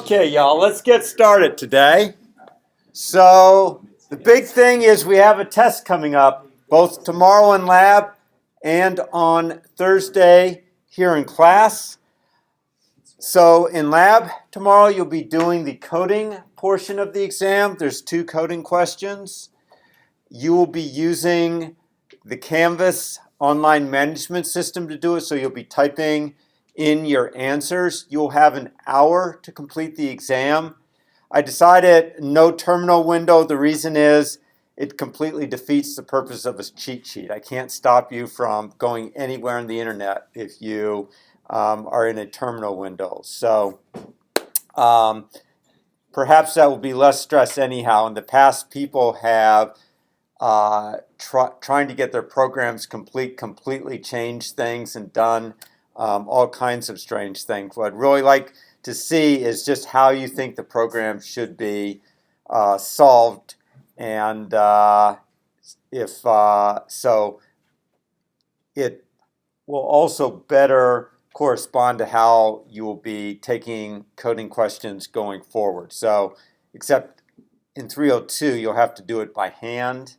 Okay, y'all, let's get started today. So the big thing is we have a test coming up both tomorrow in lab and on Thursday here in class. So in lab tomorrow you'll be doing the coding portion of the exam. There's 2 coding questions. You will be using the Canvas online management system to do it, so you'll be typing in your answers. You'll have an hour to complete the exam. I decided no terminal window. The reason is it completely defeats the purpose of a cheat sheet. I can't stop you from going anywhere on the internet if you are in a terminal window. So perhaps that will be less stress anyhow. In the past, people have trying to get their programs completely changed things and done all kinds of strange things. What I'd really like to see is just how you think the program should be solved, and if so, it will also better correspond to how you will be taking coding questions going forward. So, except in 302, you'll have to do it by hand,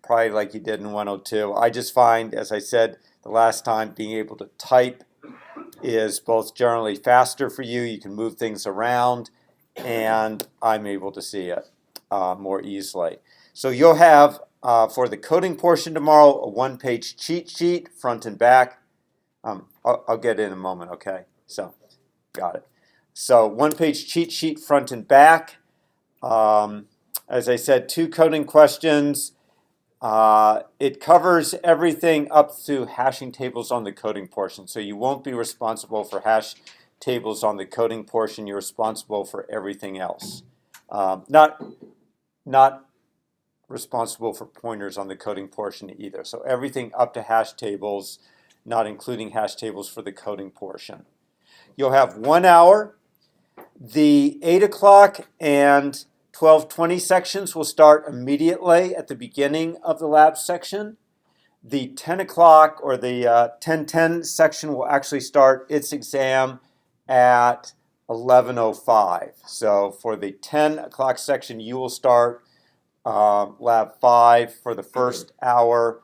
probably like you did in 102. I just find, as I said the last time, being able to type is both generally faster for you. You can move things around, and I'm able to see it more easily. So you'll have, for the coding portion tomorrow, a 1-page cheat sheet, front and back. I'll get in a moment, okay? So, got it. So 1-page cheat sheet, front and back. As I said, 2 coding questions. It covers everything up to hashing tables on the coding portion. So you won't be responsible for hash tables on the coding portion. You're responsible for everything else. Not responsible for pointers on the coding portion either. So everything up to hash tables, not including hash tables for the coding portion. You'll have 1 hour. The 8 o'clock and 12:20 sections will start immediately at the beginning of the lab section. The 10 o'clock or the 10:10 section will actually start its exam at 11:05. So for the 10 o'clock section, you will start lab 5 for the first hour.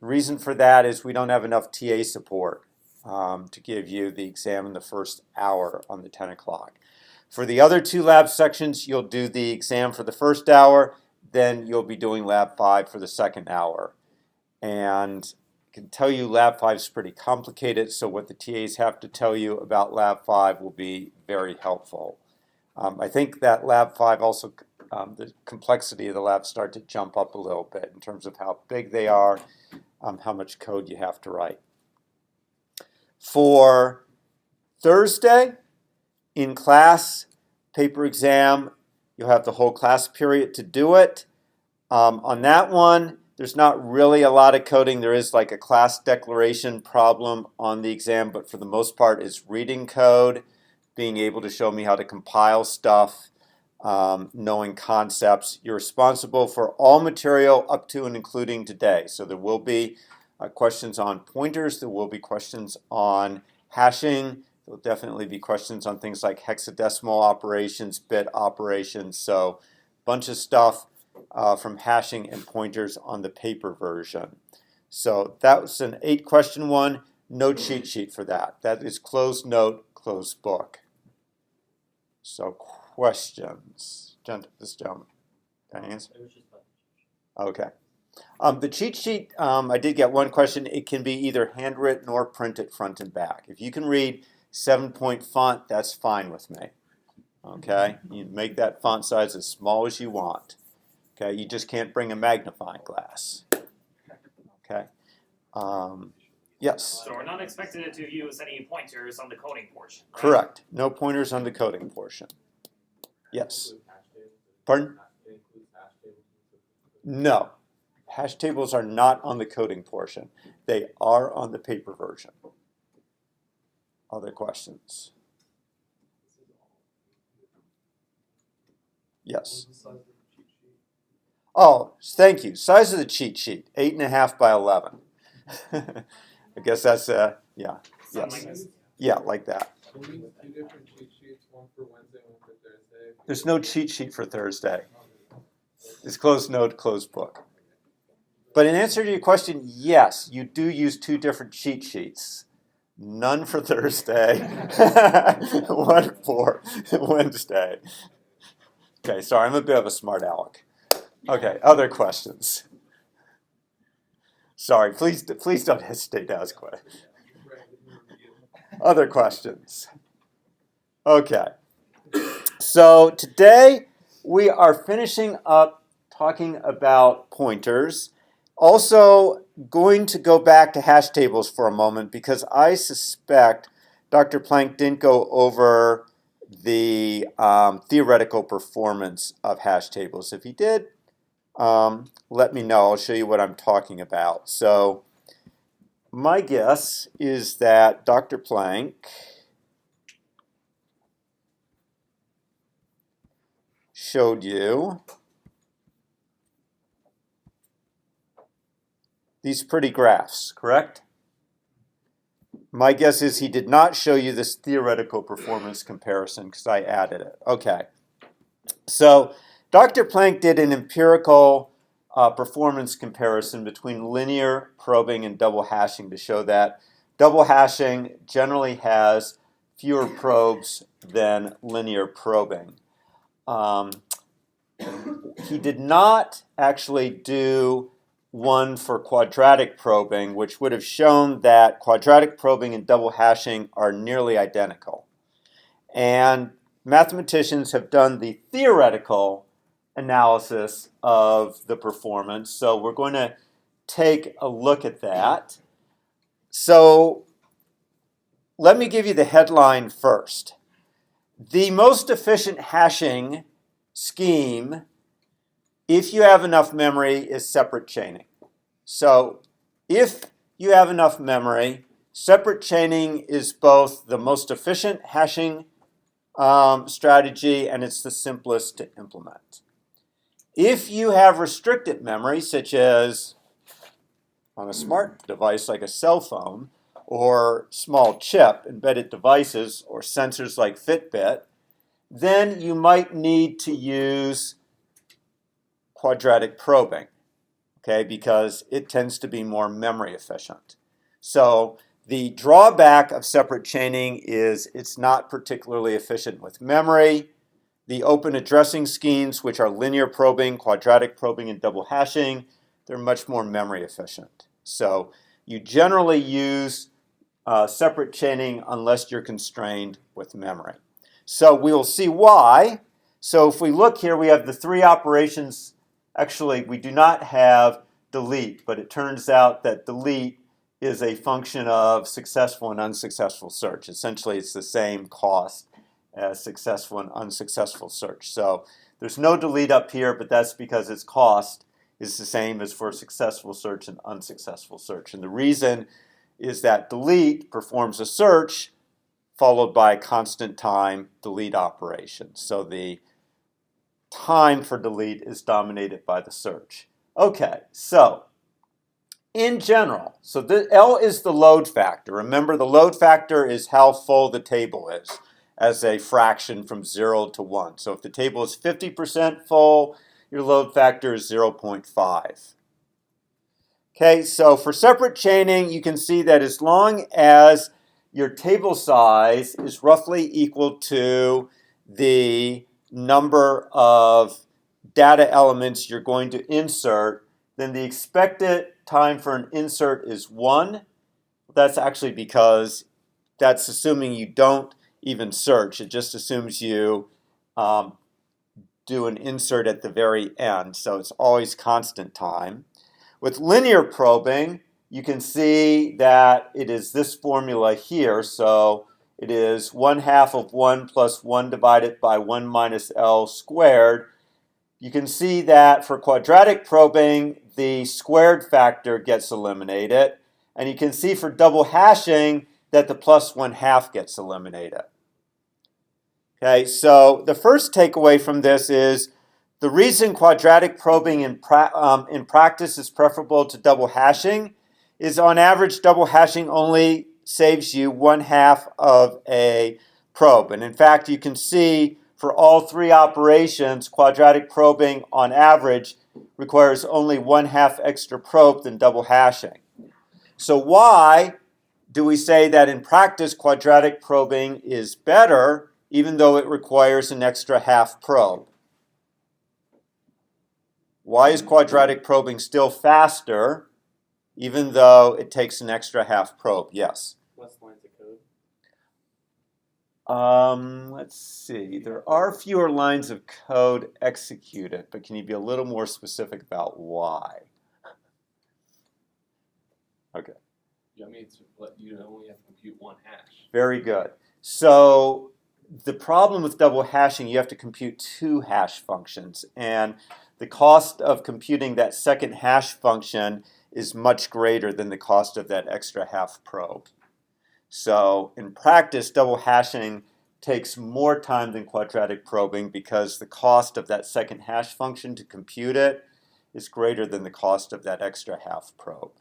The reason for that is we don't have enough TA support to give you the exam in the first hour on the 10 o'clock. For the other 2 lab sections, you'll do the exam for the first hour, then you'll be doing lab 5 for the second hour. And I can tell you lab 5 is pretty complicated, so what the TAs have to tell you about lab 5 will be very helpful. I think that lab 5 also, the complexity of the labs start to jump up a little bit in terms of how big they are, how much code you have to write. For Thursday, in class, paper exam, you'll have the whole class period to do it. On that one, there's not really a lot of coding. There is like a class declaration problem on the exam, but for the most part, it's reading code, being able to show me how to compile stuff, knowing concepts. You're responsible for all material up to and including today. So there will be questions on pointers. There will be questions on hashing. There will definitely be questions on things like hexadecimal operations, bit operations. So a bunch of stuff from hashing and pointers on the paper version. So that was an 8-question one. No cheat sheet for that. That is closed note, closed book. So questions. This gentleman. Can I answer? Okay. The cheat sheet, I did get one question. It can be either handwritten or printed front and back. If you can read 7-point font, that's fine with me. Okay? You make that font size as small as you want. Okay? You just can't bring a magnifying glass. Okay? Yes? So we're not expected to use any pointers on the coding portion, right? Correct. No pointers on the coding portion. Yes? Pardon? No. Hash tables are not on the coding portion. They are on the paper version. Other questions? Yes. Oh, thank you. Size of the cheat sheet, 8.5 by 11. I guess that's yeah. Yes. Like Yeah, like that. Two different cheat sheets, One for Wednesday, one for Thursday. There's no cheat sheet for Thursday. It's closed note, closed book. But in answer to your question, yes, you do use two different cheat sheets. None for Thursday, one for Wednesday. Okay, sorry, I'm a bit of a smart aleck. Okay, other questions? Sorry, please don't hesitate to ask questions. Other questions? Okay. So today we are finishing up talking about pointers. Also going to go back to hash tables for a moment because I suspect Dr. Plank didn't go over the theoretical performance of hash tables. If he did, let me know. I'll show you what I'm talking about. So my guess is that Dr. Plank showed you these pretty graphs, correct? My guess is he did not show you this theoretical performance comparison because I added it. Okay. So Dr. Plank did an empirical performance comparison between linear probing and double hashing to show that double hashing generally has fewer probes than linear probing. He did not actually do one for quadratic probing, which would have shown that quadratic probing and double hashing are nearly identical. And mathematicians have done the theoretical analysis of the performance, so we're going to take a look at that. So let me give you the headline first. The most efficient hashing scheme, if you have enough memory, is separate chaining. So if you have enough memory, separate chaining is both the most efficient hashing strategy and it's the simplest to implement. If you have restricted memory, such as on a smart device like a cell phone or small chip embedded devices or sensors like Fitbit, then you might need to use quadratic probing, okay, because it tends to be more memory efficient. So the drawback of separate chaining is it's not particularly efficient with memory. The open addressing schemes, which are linear probing, quadratic probing, and double hashing, they're much more memory efficient. So you generally use separate chaining unless you're constrained with memory. So we'll see why. So if we look here, we have the three operations. Actually, we do not have delete, but it turns out that delete is a function of successful and unsuccessful search. Essentially, it's the same cost as successful and unsuccessful search. So there's no delete up here, but that's because its cost is the same as for successful search and unsuccessful search. And the reason is that delete performs a search followed by a constant time delete operation. So the time for delete is dominated by the search. Okay, so in general, so the L is the load factor. Remember, the load factor is how full the table is as a fraction from 0 to 1. So if the table is 50% full, your load factor is 0.5. Okay, so for separate chaining, you can see that as long as your table size is roughly equal to the number of data elements you're going to insert, then the expected time for an insert is 1. That's actually because that's assuming you don't even search. It just assumes you do an insert at the very end, so it's always constant time. With linear probing, you can see that it is this formula here. So it is 1/2 of 1 plus 1 divided by 1 minus L squared. You can see that for quadratic probing, the squared factor gets eliminated. And you can see for double hashing that the plus 1/2 gets eliminated. Okay, so the first takeaway from this is the reason quadratic probing in practice is preferable to double hashing is on average double hashing only saves you 1/2 of a probe. And in fact, you can see for all three operations, quadratic probing on average requires only 1/2 extra probe than double hashing. So why do we say that in practice quadratic probing is better even though it requires an extra 1/2 probe? Why is quadratic probing still faster even though it takes an extra 1/2 probe? Yes? Less lines of code. Let's see. There are fewer lines of code executed, but can you be a little more specific about why? Okay. Yeah, I mean, you only have to compute one hash. Very good. So the problem with double hashing, you have to compute 2 hash functions, and the cost of computing that second hash function is much greater than the cost of that extra 1/2 probe. So in practice, double hashing takes more time than quadratic probing because the cost of that second hash function to compute it is greater than the cost of that extra 1/2 probe.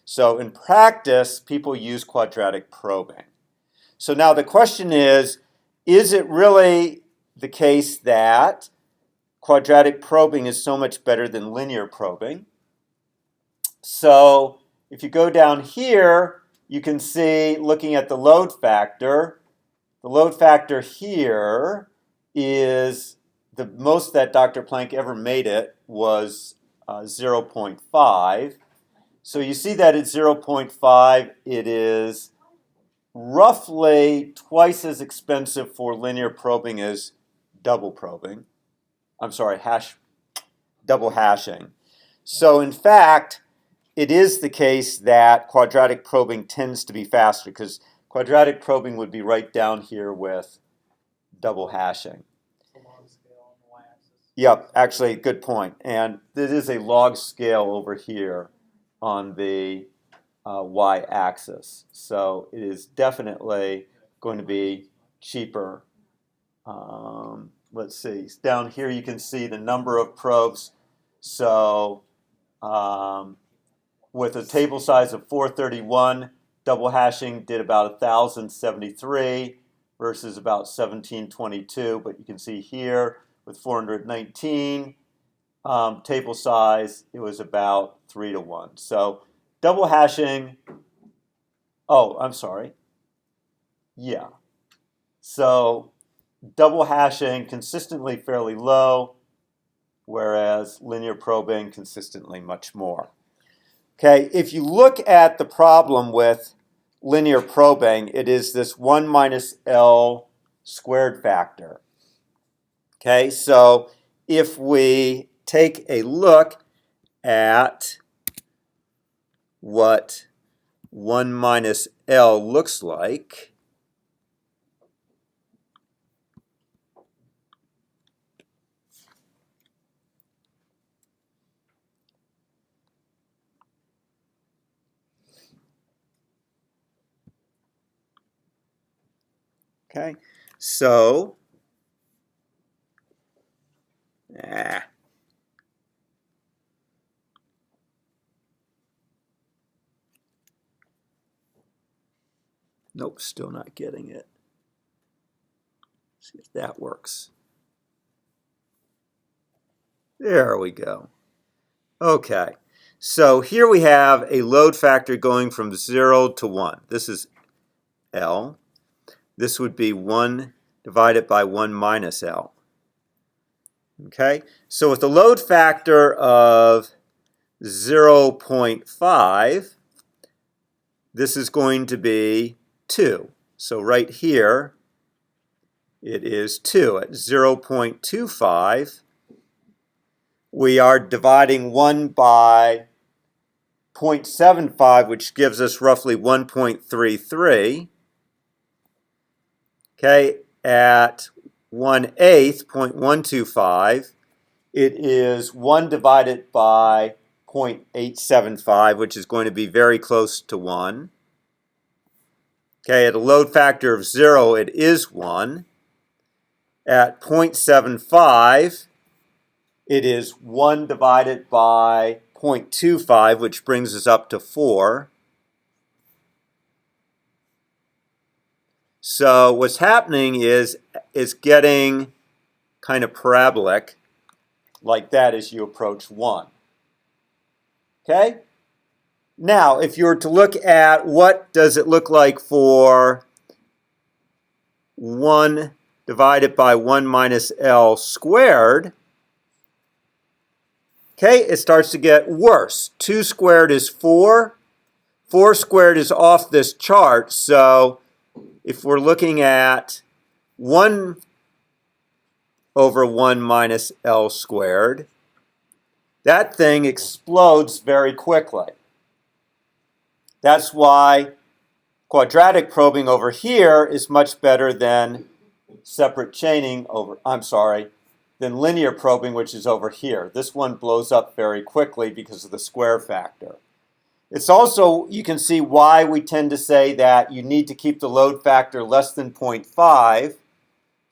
So in practice, people use quadratic probing. So now the question is it really the case that quadratic probing is so much better than linear probing? So if you go down here, you can see, looking at the load factor here is the most that Dr. Planck ever made it was 0.5. So you see that at 0.5, it is roughly twice as expensive for linear probing as double probing. I'm sorry, double hashing. So in fact, it is the case that quadratic probing tends to be faster because quadratic probing would be right down here with double hashing. It's a log scale on the y-axis. Yep, actually, good point. And this is a log scale over here on the y-axis. So it is definitely going to be cheaper. Let's see. Down here you can see the number of probes. So with a table size of 431, double hashing did about 1,073 versus about 1,722. But you can see here with 419 table size, it was about 3 to 1. So double hashing, I'm sorry. Yeah. So double hashing consistently fairly low, whereas linear probing consistently much more. Okay, if you look at the problem with linear probing, it is this 1 minus L squared factor. Okay, so if we take a look at what 1 minus L looks like, okay, so nope, still not getting it. See if that works. There we go. Okay, so here we have a load factor going from 0 to 1. This is L. This would be 1 divided by 1 minus L. Okay, so with a load factor of 0.5, this is going to be 2. So right here, it is 2. At 0.25, we are dividing 1 by 0.75, which gives us roughly 1.33. Okay, at 1/8, 0.125, it is 1 divided by 0.875, which is going to be very close to 1. Okay, at a load factor of 0, it is 1. At 0.75, it is 1 divided by 0.25, which brings us up to 4. So what's happening is it's getting kind of parabolic like that as you approach 1. Okay? Now, if you were to look at what does it look like for 1 divided by 1 minus L squared, okay, it starts to get worse. 2 squared is 4. 4 squared is off this chart, so if we're looking at 1 over 1 minus L squared, that thing explodes very quickly. That's why quadratic probing over here is much better than separate chaining than linear probing, which is over here. This one blows up very quickly because of the square factor. It's also, you can see why we tend to say that you need to keep the load factor less than 0.5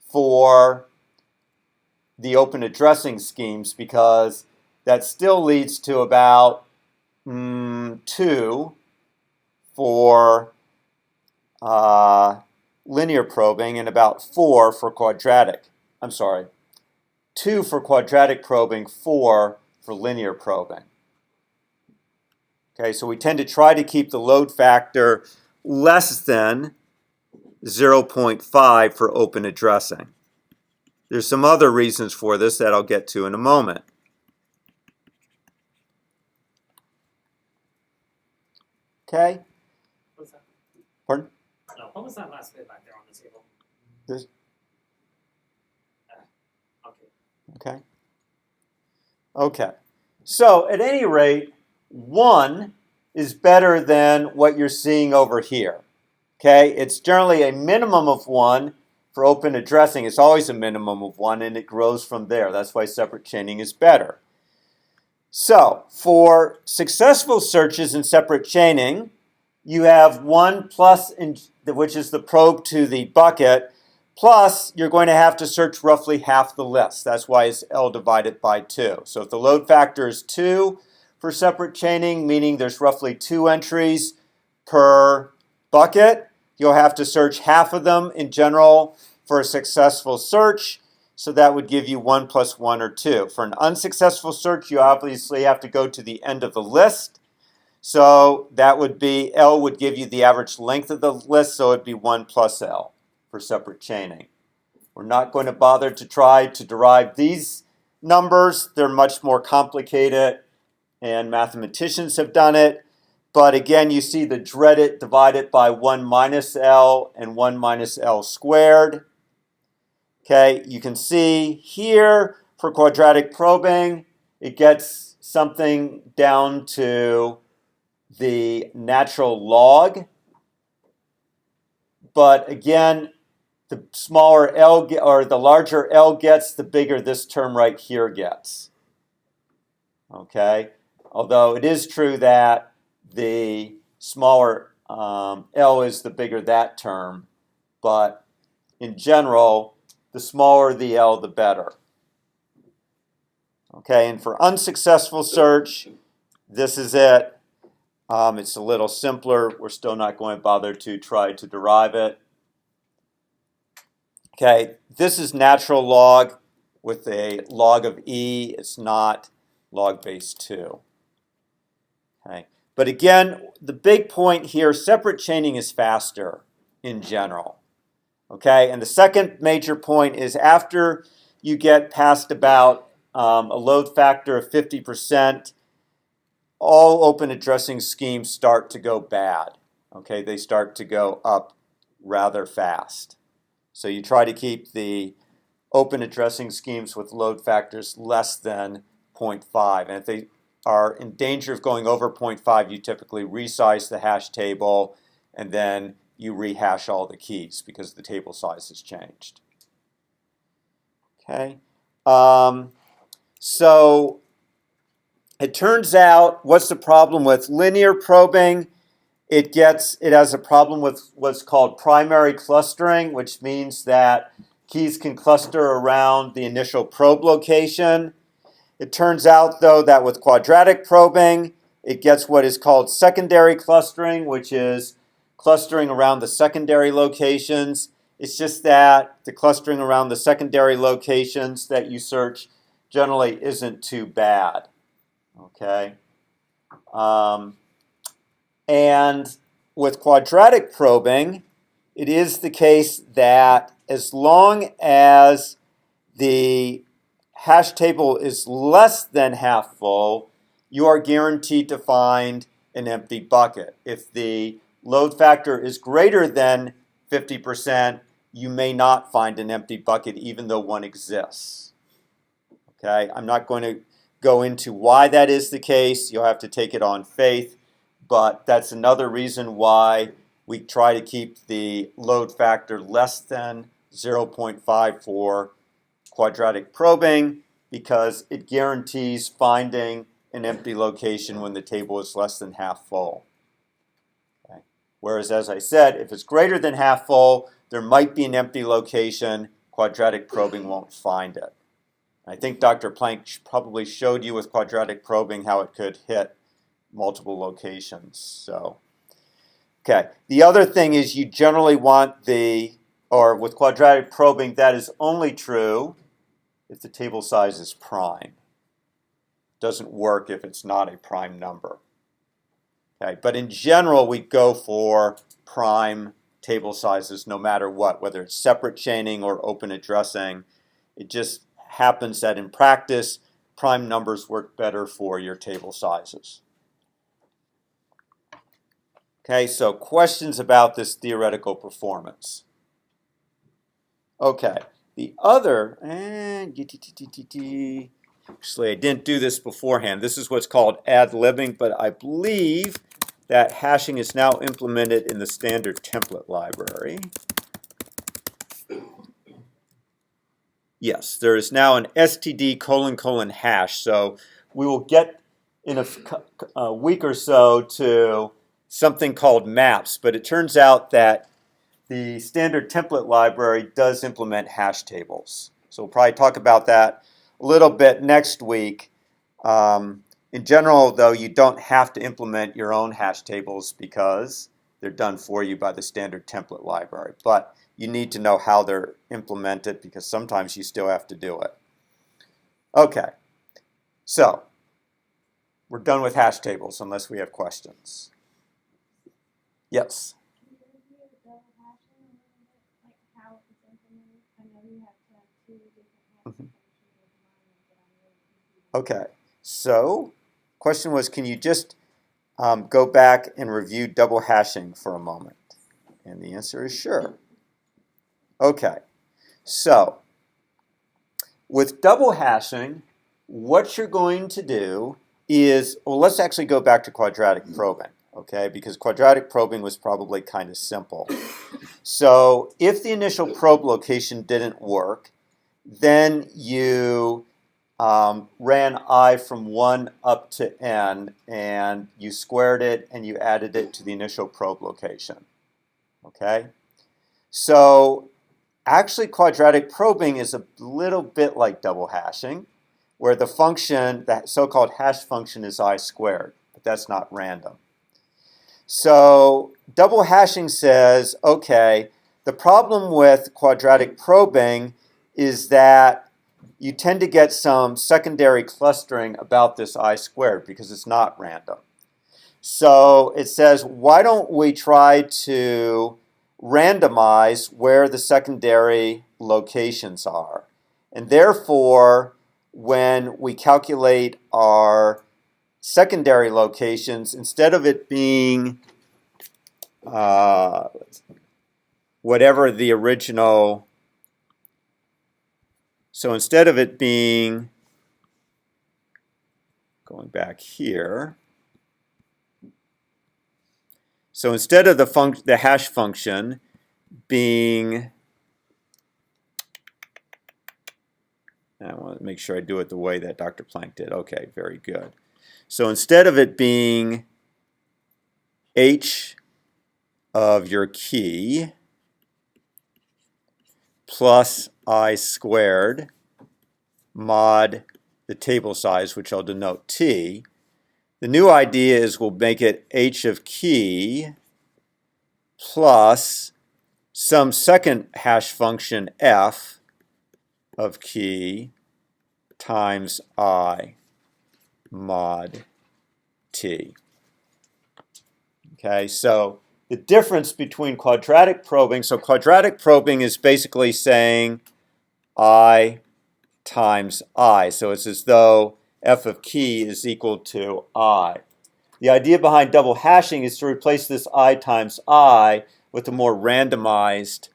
for the open addressing schemes, because that still leads to about 2 for linear probing and about 4 for quadratic. 2 for quadratic probing, 4 for linear probing. Okay, so we tend to try to keep the load factor less than 0.5 for open addressing. There's some other reasons for this that I'll get to in a moment. Okay? What's that? Pardon? No, what was that last bit back there on the table? This. Okay. Okay. Okay. So at any rate, 1 is better than what you're seeing over here. Okay? It's generally a minimum of 1 for open addressing. It's always a minimum of 1, and it grows from there. That's why separate chaining is better. So for successful searches in separate chaining, you have 1 plus, which is the probe to the bucket, plus you're going to have to search roughly half the list. That's why it's L divided by 2. So if the load factor is 2 for separate chaining, meaning there's roughly 2 entries per bucket, you'll have to search half of them in general for a successful search. So that would give you 1 plus 1 or 2. For an unsuccessful search, you obviously have to go to the end of the list. So that would be, L would give you the average length of the list, so it would be 1 plus L for separate chaining. We're not going to bother to try to derive these numbers. They're much more complicated, and mathematicians have done it. But again, you see the dreaded divided by 1 minus L and 1 minus L squared. Okay, you can see here for quadratic probing, it gets something down to the natural log. But again, the smaller L or the larger L gets, the bigger this term right here gets. Okay, although it is true that the smaller L is the bigger that term, but in general, the smaller the L, the better. Okay, and for unsuccessful search, this is it. It's a little simpler. We're still not going to bother to try to derive it. Okay, this is natural log with a log of E. It's not log base 2. Okay, but again, the big point here, separate chaining is faster in general. Okay, and the second major point is after you get past about a load factor of 50%, all open addressing schemes start to go bad. Okay, they start to go up rather fast. So you try to keep the open addressing schemes with load factors less than 0.5. And if they are in danger of going over 0.5, you typically resize the hash table and then you rehash all the keys because the table size has changed. Okay, so it turns out, what's the problem with linear probing? It has a problem with what's called primary clustering, which means that keys can cluster around the initial probe location. It turns out, though, that with quadratic probing, it gets what is called secondary clustering, which is clustering around the secondary locations. It's just that the clustering around the secondary locations that you search generally isn't too bad. Okay. And with quadratic probing, it is the case that as long as the hash table is less than half full, you are guaranteed to find an empty bucket. If the load factor is greater than 50%, you may not find an empty bucket even though one exists. Okay, I'm not going to go into why that is the case. You'll have to take it on faith, but that's another reason why we try to keep the load factor less than 0.5 for quadratic probing, because it guarantees finding an empty location when the table is less than half full. Okay. Whereas, as I said, if it's greater than half full, there might be an empty location. Quadratic probing won't find it. I think Dr. Planck probably showed you with quadratic probing how it could hit multiple locations. So, okay. The other thing is you generally want with quadratic probing, that is only true if the table size is prime. Doesn't work if it's not a prime number. Okay, but in general, we go for prime table sizes no matter what, whether it's separate chaining or open addressing. It just happens that in practice, prime numbers work better for your table sizes. Okay, so questions about this theoretical performance. Okay, the other, actually I didn't do this beforehand. This is what's called ad-libbing, but I believe that hashing is now implemented in the standard template library. Yes, there is now an std : hash, so we will get in a week or so to something called maps, but it turns out that the standard template library does implement hash tables. So we'll probably talk about that a little bit next week. In general, though, you don't have to implement your own hash tables because they're done for you by the standard template library. But you need to know how they're implemented because sometimes you still have to do it. Okay, so we're done with hash tables unless we have questions. Yes? Okay, so question was, can you just go back and review double hashing for a moment? And the answer is sure. Okay, so with double hashing, what you're going to do is, well, let's actually go back to quadratic probing, okay, because quadratic probing was probably kind of simple. So if the initial probe location didn't work, then you ran I from 1 up to n, and you squared it, and you added it to the initial probe location. Okay? So actually, quadratic probing is a little bit like double hashing, where the function, the so-called hash function, is I squared, but that's not random. So double hashing says, okay, the problem with quadratic probing is that you tend to get some secondary clustering about this I squared because it's not random. So it says, why don't we try to randomize where the secondary locations are? And therefore, when we calculate our secondary locations, instead of it being whatever the original, so instead of it being, going back here, so instead of the hash function being, I want to make sure I do it the way that Dr. Planck did. Okay, very good. So instead of it being h of your key plus I squared mod the table size, which I'll denote t, the new idea is we'll make it h of key plus some second hash function f of key times I mod t. Okay, so the difference between quadratic probing, so quadratic probing is basically saying I times I. So it's as though f of key is equal to I. The idea behind double hashing is to replace this I times I with a more randomized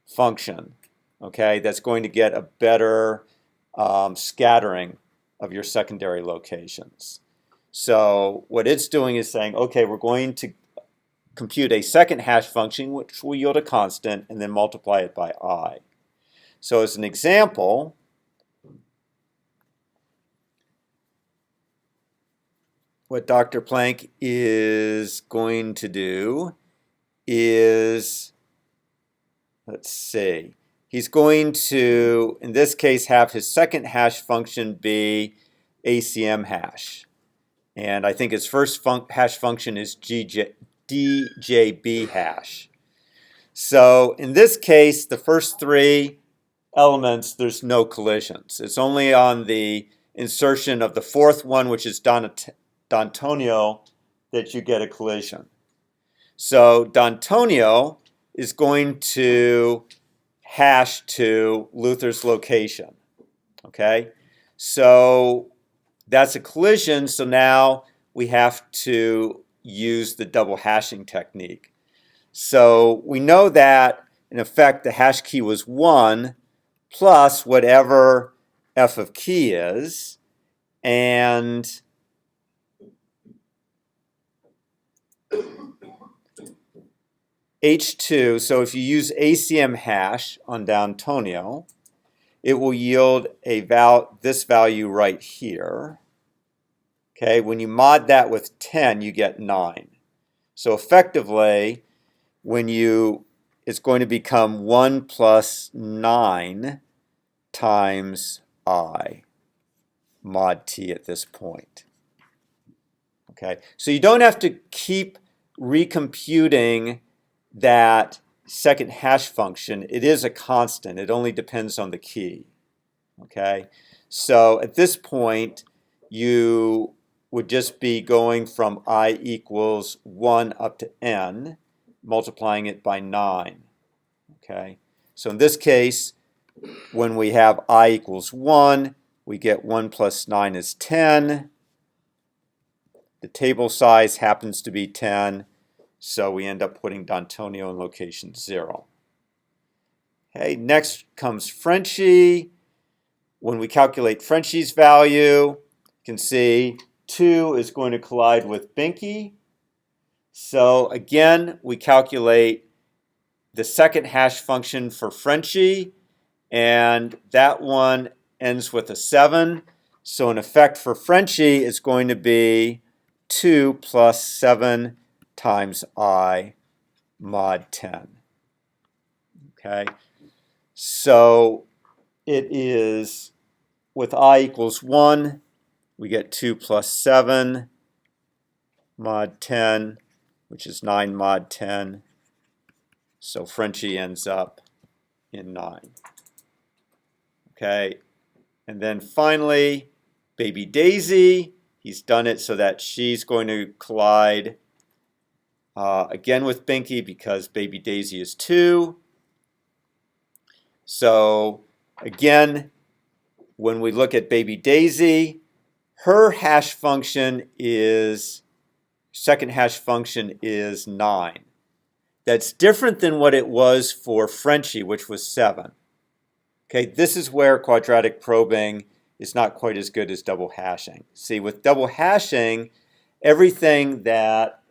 function, okay, that's going to get a better scattering of your secondary locations. So what it's doing is saying, okay, we're going to compute a second hash function which will yield a constant and then multiply it by I. So as an example, what Dr. Planck is going to do is, let's see, he's going to, in this case, have his second hash function be ACM hash. And I think his first hash function is DJB hash. So in this case, the first three elements, there's no collisions. It's only on the insertion of the fourth one, which is D'Antonio, that you get a collision. So D'Antonio is going to hash to Luther's location. Okay, so that's a collision. So now we have to use the double hashing technique. So we know that in effect the hash key was 1 plus whatever f of key is, and H2, so if you use ACM hash on D'Antonio, it will yield this value right here. Okay, when you mod that with 10, you get 9. So effectively, it's going to become 1 plus 9 times I mod t at this point. Okay, so you don't have to keep recomputing that second hash function. It is a constant. It only depends on the key. Okay, so at this point, you would just be going from I equals 1 up to n, multiplying it by 9. Okay, so in this case, when we have I equals 1, we get 1 plus 9 is 10. The table size happens to be 10, so we end up putting D'Antonio in location 0. Okay, next comes Frenchy. When we calculate Frenchy's value, you can see 2 is going to collide with Binky. So again, we calculate the second hash function for Frenchy, and that one ends with a 7. So in effect for Frenchy, it's going to be 2 plus 7 times I mod 10. Okay, so it is, with I equals 1, we get 2 plus 7 mod 10, which is 9 mod 10. So Frenchy ends up in 9. Okay, and then finally, Baby Daisy, he's done it so that she's going to collide again with Binky because Baby Daisy is 2. So again, when we look at Baby Daisy, her hash function is, second hash function is 9. That's different than what it was for Frenchy, which was 7. Okay, this is where quadratic probing is not quite as good as double hashing. See, with double hashing, everything that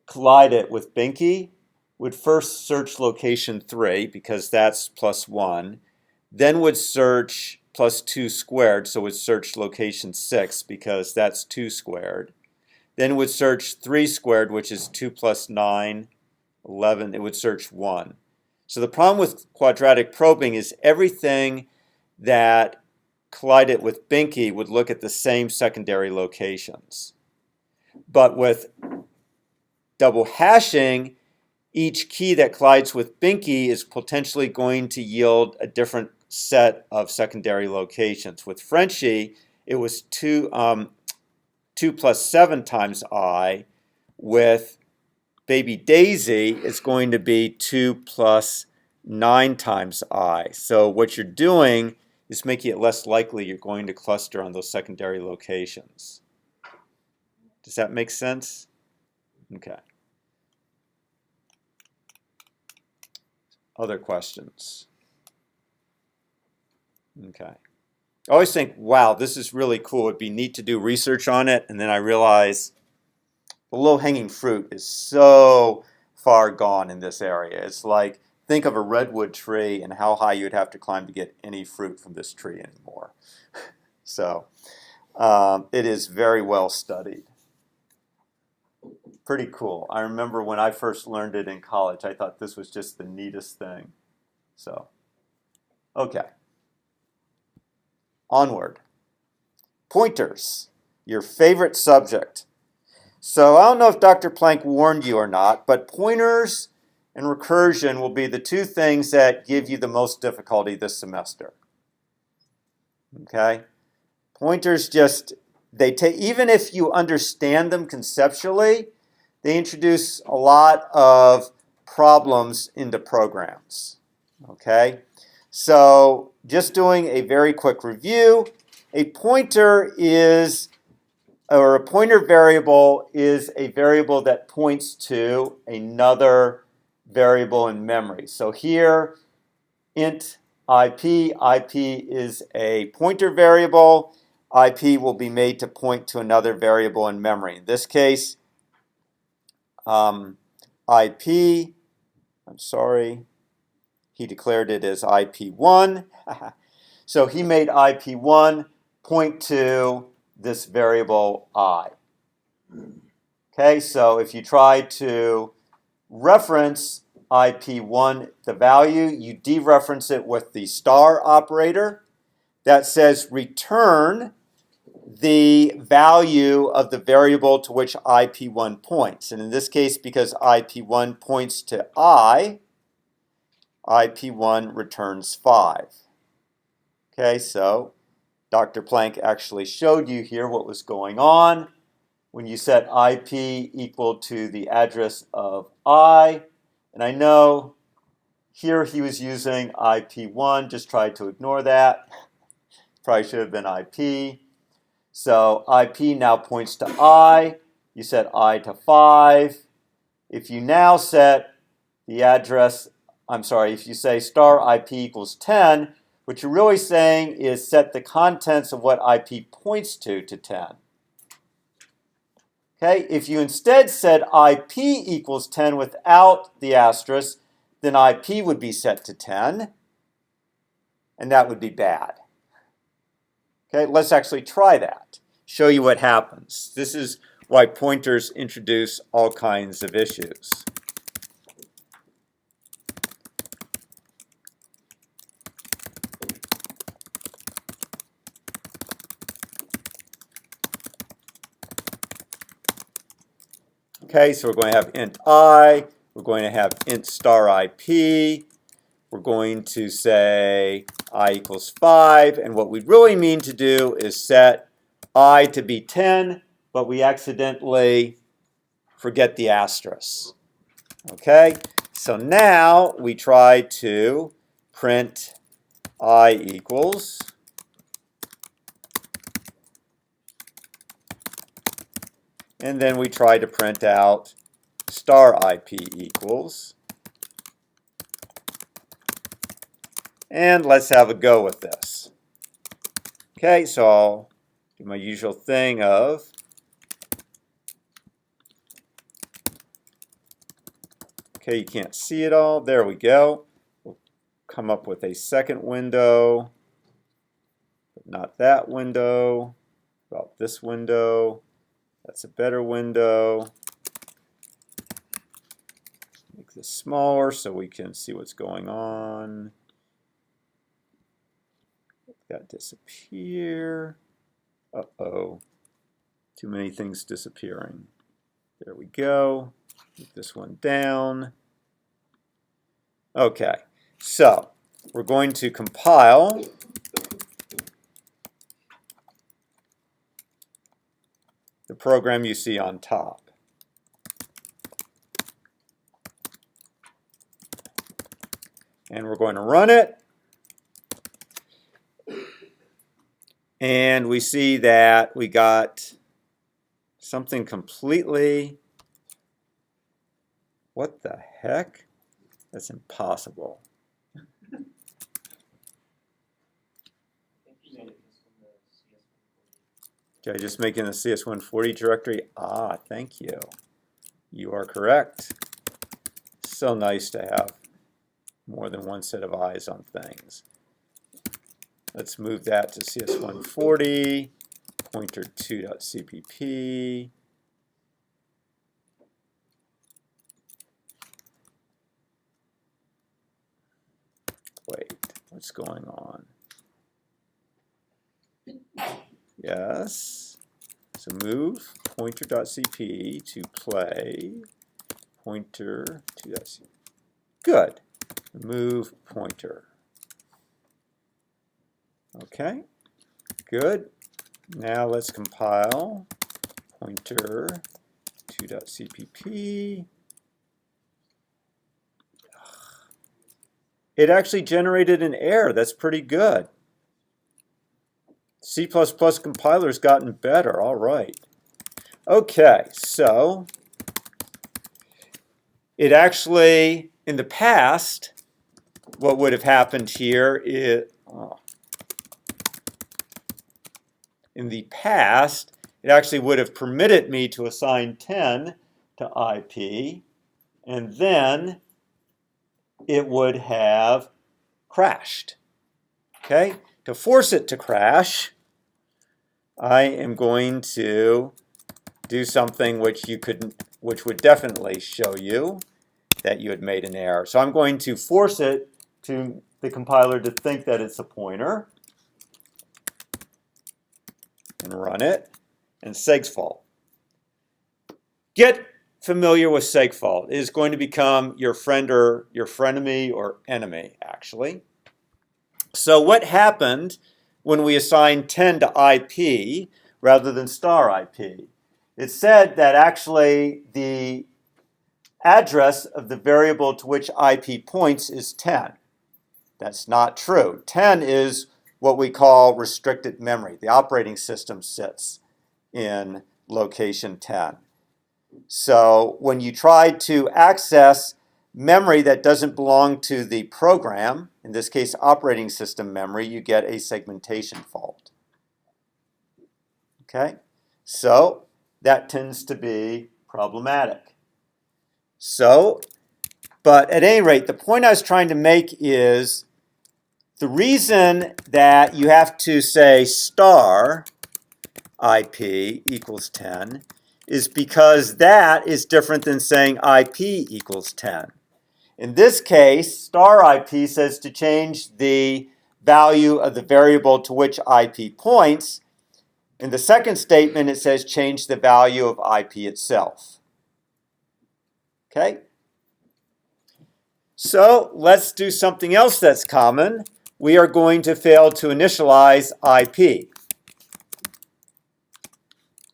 collided with Binky would first search location 3 because that's plus 1, then would search plus 2 squared, so would search location 6 because that's 2 squared. Then would search 3 squared, which is 2 plus 9, 11. It would search 1. So the problem with quadratic probing is everything that collided with Binky would look at the same secondary locations. But with double hashing, each key that collides with Binky is potentially going to yield a different set of secondary locations. With Frenchie, it was 2 plus 7 times I. With Baby Daisy, it's going to be 2 plus 9 times I. So what you're doing is making it less likely you're going to cluster on those secondary locations. Does that make sense? Okay. Other questions? Okay. I always think, wow, this is really cool. It'd be neat to do research on it. And then I realize the low-hanging fruit is so far gone in this area. It's like, think of a redwood tree and how high you'd have to climb to get any fruit from this tree anymore. So it is very well studied. Pretty cool. I remember when I first learned it in college, I thought this was just the neatest thing. So, okay. Onward. Pointers, your favorite subject. So I don't know if Dr. Planck warned you or not, but pointers and recursion will be the two things that give you the most difficulty this semester. Okay? Pointers just, they take, even if you understand them conceptually, they introduce a lot of problems into programs. Okay? So just doing a very quick review, a pointer is, or a pointer variable is a variable that points to another variable in memory. So here, int IP is a pointer variable. IP will be made to point to another variable in memory. In this case, IP, I'm sorry, he declared it as IP1. So he made IP1 point to this variable I. Okay, so if you try to reference IP1, the value, you dereference it with the star operator that says return the value of the variable to which IP1 points. And in this case, because IP1 points to I, IP1 returns 5. Okay, so Dr. Planck actually showed you here what was going on when you set IP equal to the address of I. And I know here he was using IP1, just try to ignore that. Probably should have been IP. So IP now points to I. You set I to 5. If you now set the address, if you say star IP equals 10, what you're really saying is set the contents of what IP points to 10. Okay, if you instead said IP equals 10 without the asterisk, then IP would be set to 10, and that would be bad. Okay, let's actually try that. Show you what happens. This is why pointers introduce all kinds of issues. Okay, so we're going to have int I, we're going to have int star IP, we're going to say I equals 5, and what we really mean to do is set I to be 10, but we accidentally forget the asterisk. Okay, so now we try to print I equals, and then we try to print out star IP equals. And let's have a go with this. Okay, so I'll do my usual thing of okay, you can't see it all. There we go. We'll come up with a second window, but not that window. About this window. That's a better window. Make this smaller so we can see what's going on. That disappear. Uh-oh. Too many things disappearing. There we go. Move this one down. Okay, so we're going to compile the program you see on top. And we're going to run it. And we see that we got something completely, what the heck? That's impossible. Did I just make it in the CS140 directory? Ah, thank you. You are correct. So nice to have more than one set of eyes on things. Let's move that to CS140, pointer2.cpp. Wait, what's going on? Yes. So move pointer.cp to play pointer2.cp. Good. Move pointer. Okay. Good. Now let's compile pointer2.cpp. It actually generated an error. That's pretty good. C++ compiler's gotten better. All right. Okay, so it actually, in the past, what would have happened here is, in the past, it actually would have permitted me to assign 10 to IP, and then it would have crashed. Okay? To force it to crash, I am going to do something which would definitely show you that you had made an error. So I'm going to force it to the compiler to think that it's a pointer and run it, and segfault. Get familiar with segfault. It is going to become your friend or your frenemy or enemy, actually. So what happened when we assigned 10 to IP rather than star IP? It said that actually the address of the variable to which IP points is 10. That's not true. 10 is what we call restricted memory. The operating system sits in location 10. So when you try to access memory that doesn't belong to the program, in this case operating system memory, you get a segmentation fault. Okay? So that tends to be problematic. So, but at any rate, the point I was trying to make is the reason that you have to say star IP equals 10 is because that is different than saying IP equals 10. In this case, star IP says to change the value of the variable to which IP points. In the second statement, it says change the value of IP itself. Okay? So let's do something else that's common. We are going to fail to initialize IP.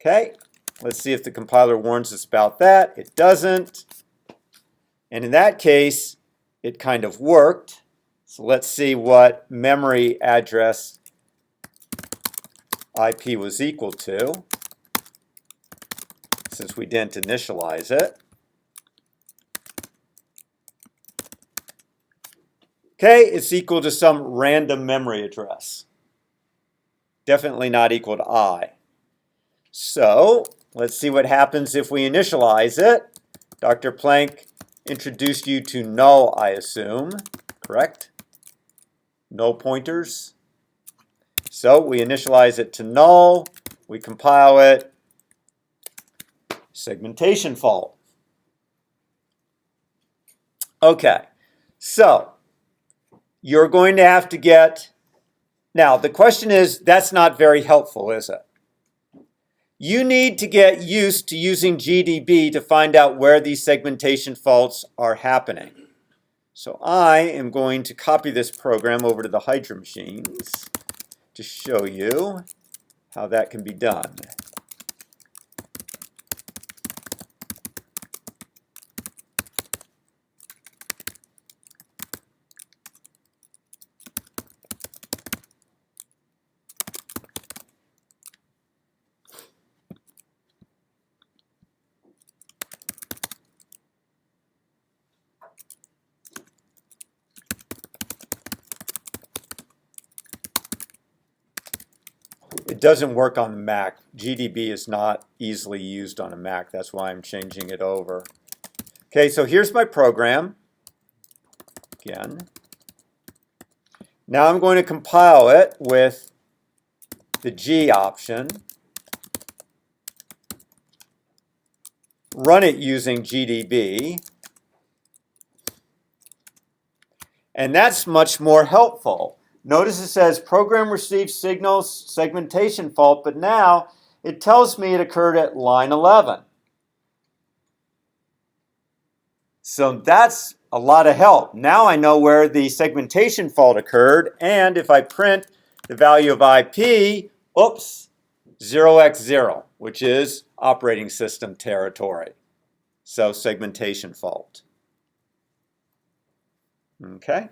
Okay? Let's see if the compiler warns us about that. It doesn't. And in that case, it kind of worked. So let's see what memory address IP was equal to, since we didn't initialize it. Okay, it's equal to some random memory address. Definitely not equal to I. So let's see what happens if we initialize it. Dr. Planck introduced you to null, I assume, correct? Null pointers. So we initialize it to null, we compile it, segmentation fault. Okay, so you're going to have to get, now the question is, that's not very helpful, is it? You need to get used to using GDB to find out where these segmentation faults are happening. So I am going to copy this program over to the Hydra machines to show you how that can be done. It doesn't work on the Mac. GDB is not easily used on a Mac. That's why I'm changing it over. Okay, so here's my program. Again. Now I'm going to compile it with the G option. Run it using GDB. And that's much more helpful. Notice it says program received signals segmentation fault, but now it tells me it occurred at line 11. So that's a lot of help. Now I know where the segmentation fault occurred, and if I print the value of IP, oops, 0x0, which is operating system territory. So segmentation fault. Okay.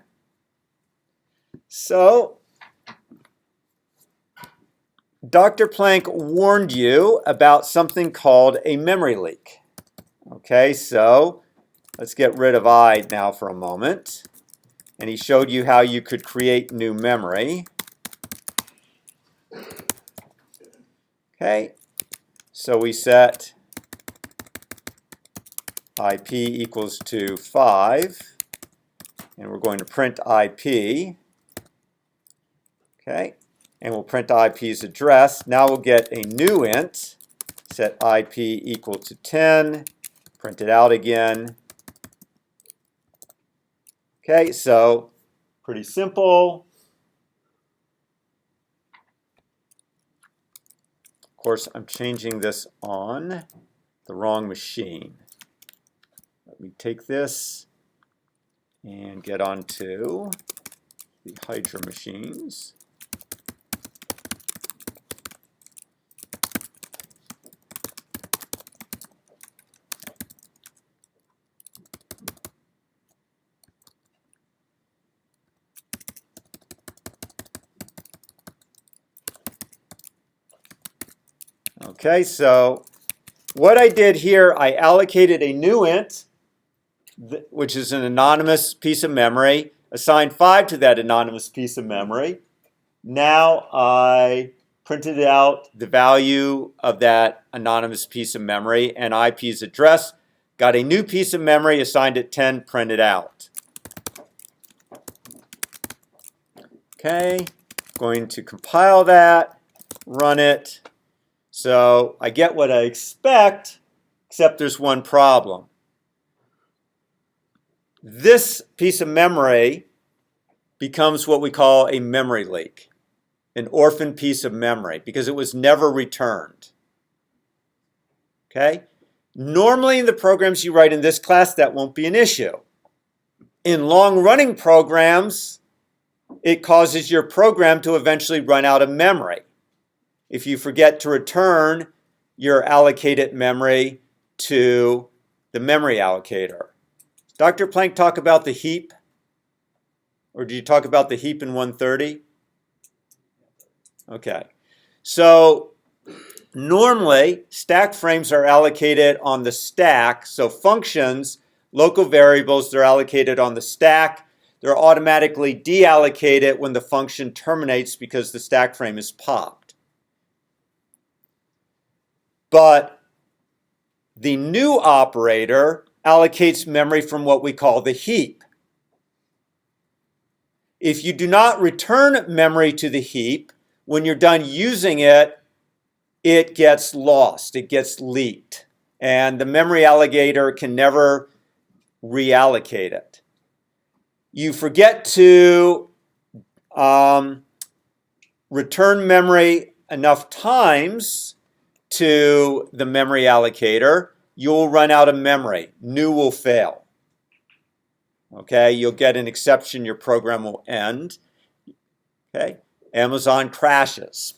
So, Dr. Planck warned you about something called a memory leak. Okay, so let's get rid of I now for a moment. And he showed you how you could create new memory. Okay, so we set IP equals to 5. And we're going to print IP. Okay, and we'll print IP's address. Now we'll get a new int, set IP equal to 10, print it out again. Okay, so pretty simple. Of course, I'm changing this on the wrong machine. Let me take this and get onto the Hydra machines. Okay, so what I did here, I allocated a new int, which is an anonymous piece of memory, assigned 5 to that anonymous piece of memory. Now I printed out the value of that anonymous piece of memory and IP's address, got a new piece of memory, assigned it 10, printed out. Okay, going to compile that, run it. So I get what I expect, except there's one problem. This piece of memory becomes what we call a memory leak, an orphan piece of memory, because it was never returned. Okay? Normally in the programs you write in this class, that won't be an issue. In long-running programs, it causes your program to eventually run out of memory if you forget to return your allocated memory to the memory allocator. Dr. Planck talk about the heap? Or did you talk about the heap in 130? Okay. So normally, stack frames are allocated on the stack. So functions, local variables, they're allocated on the stack. They're automatically deallocated when the function terminates because the stack frame is popped. But the new operator allocates memory from what we call the heap. If you do not return memory to the heap, when you're done using it, it gets lost, it gets leaked. And the memory allocator can never reallocate it. You forget to return memory enough times to the memory allocator, you'll run out of memory. New will fail. Okay, you'll get an exception, your program will end. Okay, Amazon crashes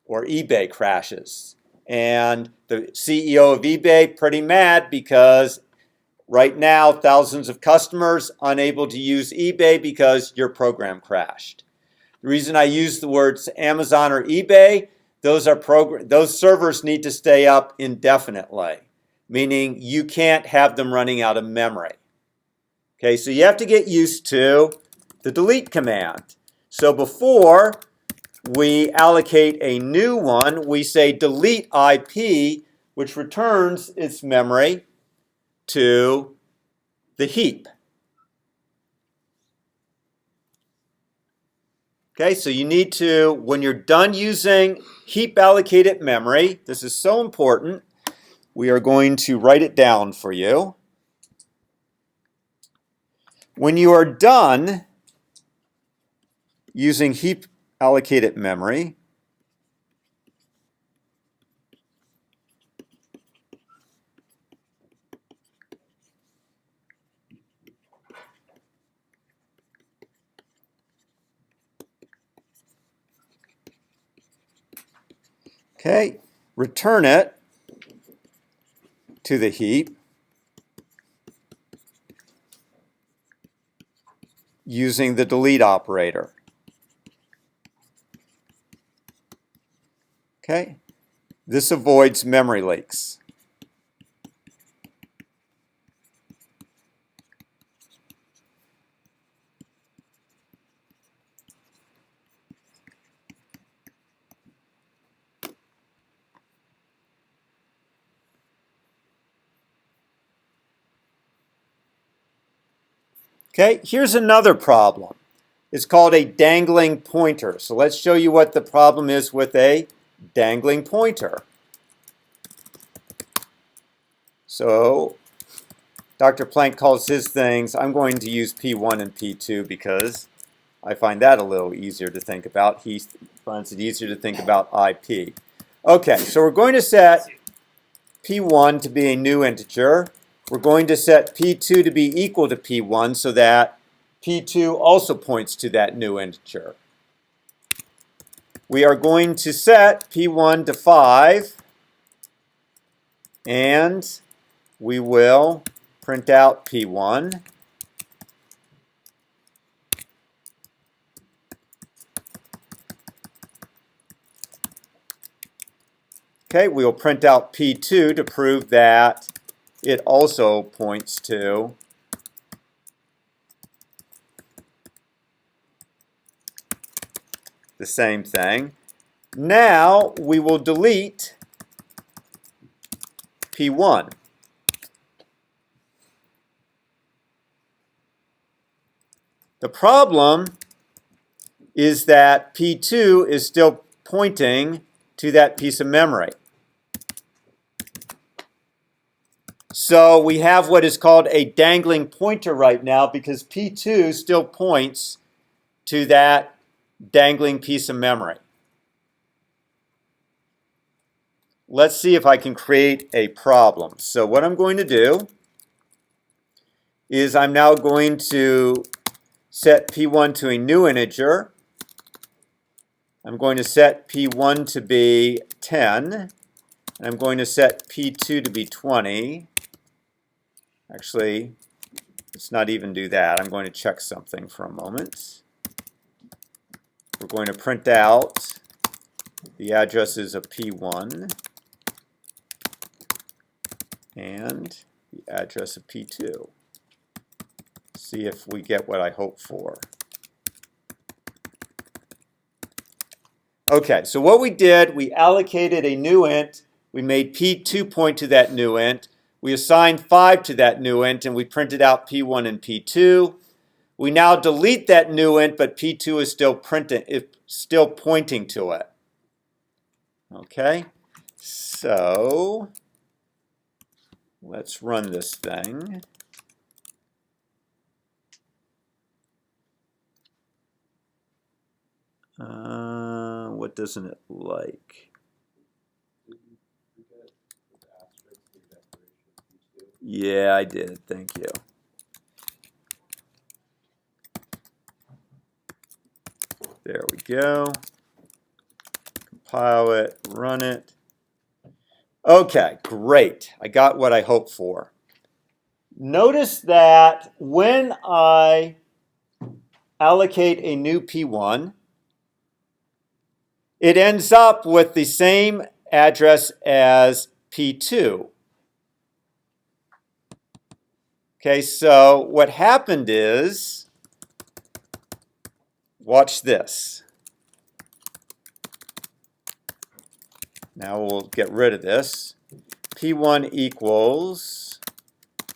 or eBay crashes. And the CEO of eBay pretty mad because right now thousands of customers unable to use eBay because your program crashed. The reason I use the words Amazon or eBay, those servers need to stay up indefinitely, meaning you can't have them running out of memory. Okay, so you have to get used to the delete command. So before we allocate a new one, we say delete IP, which returns its memory to the heap. Okay, so you need to, when you're done using heap allocated memory, this is so important, we are going to write it down for you. When you are done using heap allocated memory, okay, return it to the heap using the delete operator. Okay, this avoids memory leaks. Okay, here's another problem. It's called a dangling pointer. So let's show you what the problem is with a dangling pointer. So Dr. Planck calls his things, I'm going to use P1 and P2 because I find that a little easier to think about. He finds it easier to think about IP. Okay, so we're going to set P1 to be a new integer. We're going to set P2 to be equal to P1 so that P2 also points to that new integer. We are going to set P1 to 5 and we will print out P1. Okay, we'll print out P2 to prove that it also points to the same thing. Now we will delete P1. The problem is that P2 is still pointing to that piece of memory. So we have what is called a dangling pointer right now because P2 still points to that dangling piece of memory. Let's see if I can create a problem. So what I'm going to do is I'm now going to set P1 to a new integer. I'm going to set P1 to be 10. And I'm going to set P2 to be 20. Actually, let's not even do that. I'm going to check something for a moment. We're going to print out the addresses of P1 and the address of P2. See if we get what I hope for. Okay, so what we did, we allocated a new int. We made P2 point to that new int. We assigned 5 to that new int, and we printed out P1 and P2. We now delete that new int, but P2 is still pointing to it. Okay, so let's run this thing. What doesn't it like? Yeah, I did. Thank you. There we go. Compile it, run it. Okay, great. I got what I hoped for. Notice that when I allocate a new P1, it ends up with the same address as P2. Okay, so what happened is, watch this. Now we'll get rid of this. P1 equals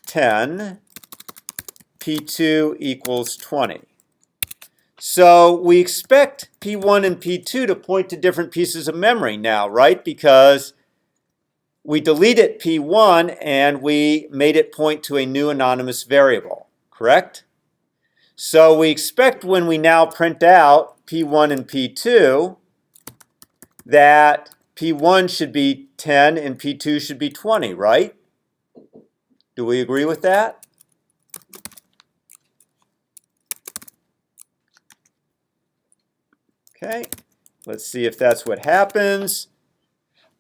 10, P2 equals 20. So we expect P1 and P2 to point to different pieces of memory now, right? Because we deleted P1 and we made it point to a new anonymous variable, correct? So we expect when we now print out P1 and P2 that P1 should be 10 and P2 should be 20, right? Do we agree with that? Okay, let's see if that's what happens.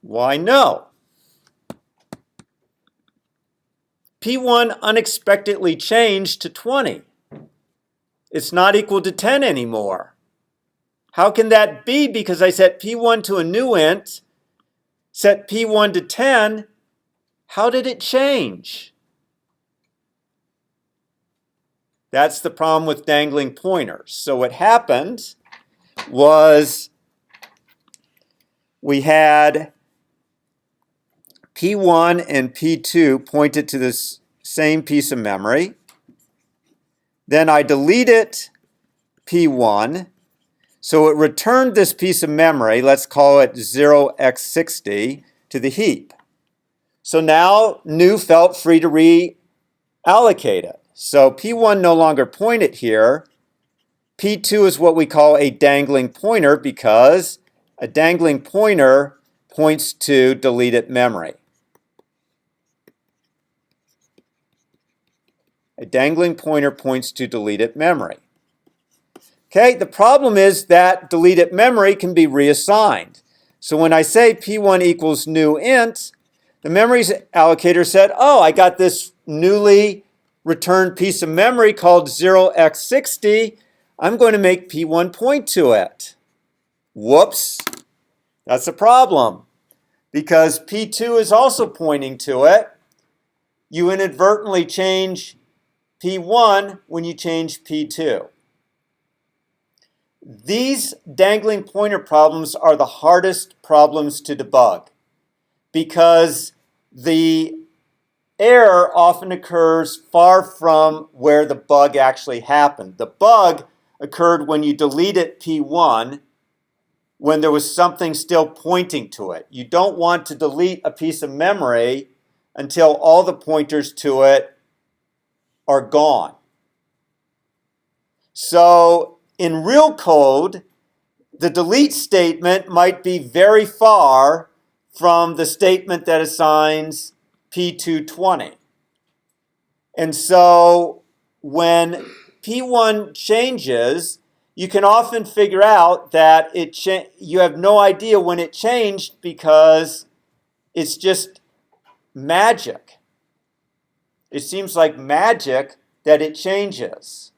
Why no? P1 unexpectedly changed to 20. It's not equal to 10 anymore. How can that be? Because I set P1 to a new int, set P1 to 10. How did it change? That's the problem with dangling pointers. So what happened was we had P1 and P2 pointed to this same piece of memory. Then I deleted P1. So it returned this piece of memory, let's call it 0x60, to the heap. So now new felt free to reallocate it. So P1 no longer pointed here. P2 is what we call a dangling pointer because a dangling pointer points to deleted memory. A dangling pointer points to deleted memory. Okay, the problem is that deleted memory can be reassigned. So when I say P1 equals new int, the memories allocator said, oh, I got this newly returned piece of memory called 0x60. I'm going to make P1 point to it. Whoops, that's a problem. Because P2 is also pointing to it, you inadvertently change P1 when you change P2. These dangling pointer problems are the hardest problems to debug because the error often occurs far from where the bug actually happened. The bug occurred when you deleted P1 when there was something still pointing to it. You don't want to delete a piece of memory until all the pointers to it are gone. So in real code, the delete statement might be very far from the statement that assigns P2 20. And so when P1 changes, you can often figure out that you have no idea when it changed because it's just magic. It seems like magic that it changes.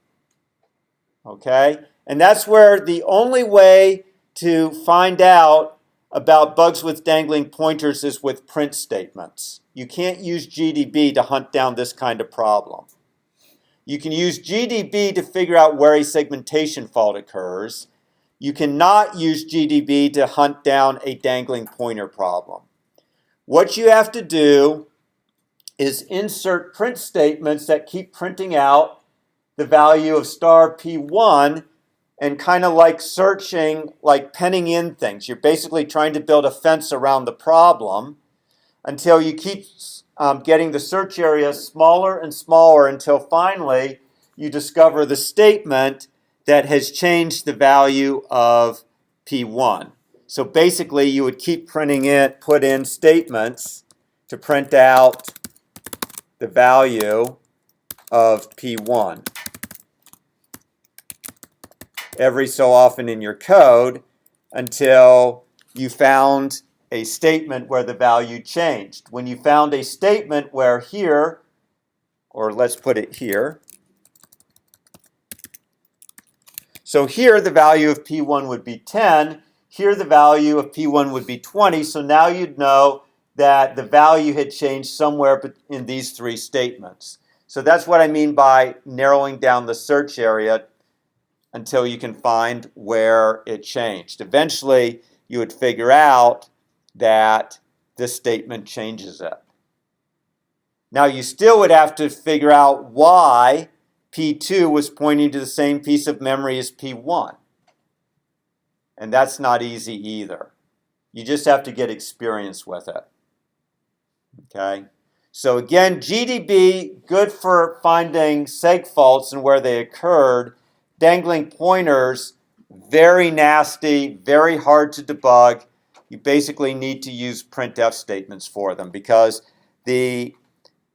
Okay? And that's where the only way to find out about bugs with dangling pointers is with print statements. You can't use GDB to hunt down this kind of problem. You can use GDB to figure out where a segmentation fault occurs. You cannot use GDB to hunt down a dangling pointer problem. What you have to do is insert print statements that keep printing out the value of star P1 and kind of like searching, like penning in things. You're basically trying to build a fence around the problem until you keep getting the search area smaller and smaller until finally you discover the statement that has changed the value of P1. So basically you would keep printing it, put in statements to print out the value of P1. every so often in your code until you found a statement where the value changed. When you found a statement where here, or let's put it here, so here the value of P1 would be 10, here the value of P1 would be 20, so now you'd know that the value had changed somewhere in these three statements. So that's what I mean by narrowing down the search area until you can find where it changed. Eventually, you would figure out that this statement changes it. Now, you still would have to figure out why P2 was pointing to the same piece of memory as P1. And that's not easy either. You just have to get experience with it. Okay? So again, GDB, good for finding seg faults and where they occurred. Dangling pointers, very nasty, very hard to debug. You basically need to use printf statements for them because the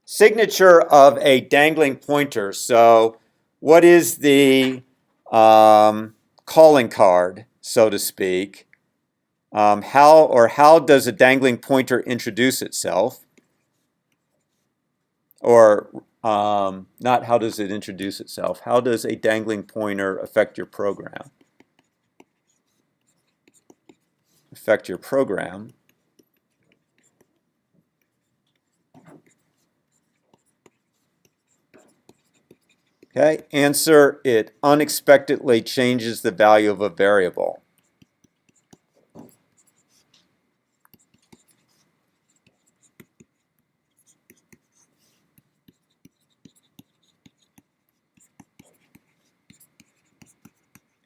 signature of a dangling pointer, so what is the calling card, so to speak? How does a dangling pointer introduce itself? Or not how does it introduce itself? How does a dangling pointer affect your program? Affect your program. Okay, answer, it unexpectedly changes the value of a variable.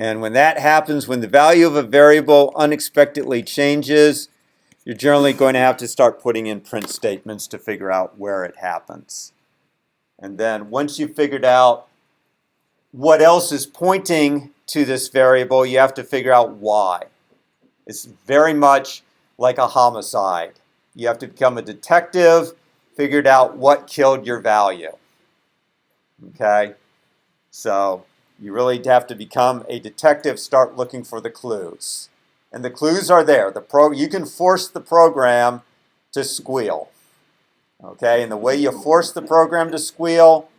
And when that happens, when the value of a variable unexpectedly changes, you're generally going to have to start putting in print statements to figure out where it happens. And then once you've figured out what else is pointing to this variable, you have to figure out why. It's very much like a homicide. You have to become a detective, figured out what killed your value. Okay? So you really have to become a detective, start looking for the clues. And the clues are there. You can force the program to squeal. Okay, and the way you force the program to squeal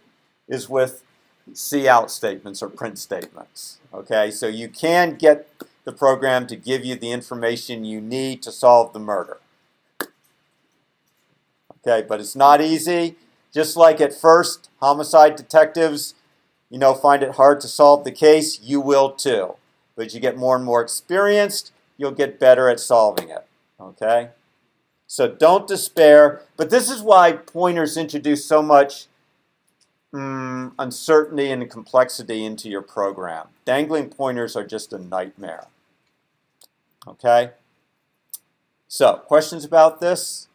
is with cout statements or print statements. Okay, so you can get the program to give you the information you need to solve the murder. Okay, but it's not easy. Just like at first, homicide detectives, find it hard to solve the case, you will too. But as you get more and more experienced, you'll get better at solving it. Okay? So don't despair. But this is why pointers introduce so much uncertainty and complexity into your program. Dangling pointers are just a nightmare. Okay? So, questions about this?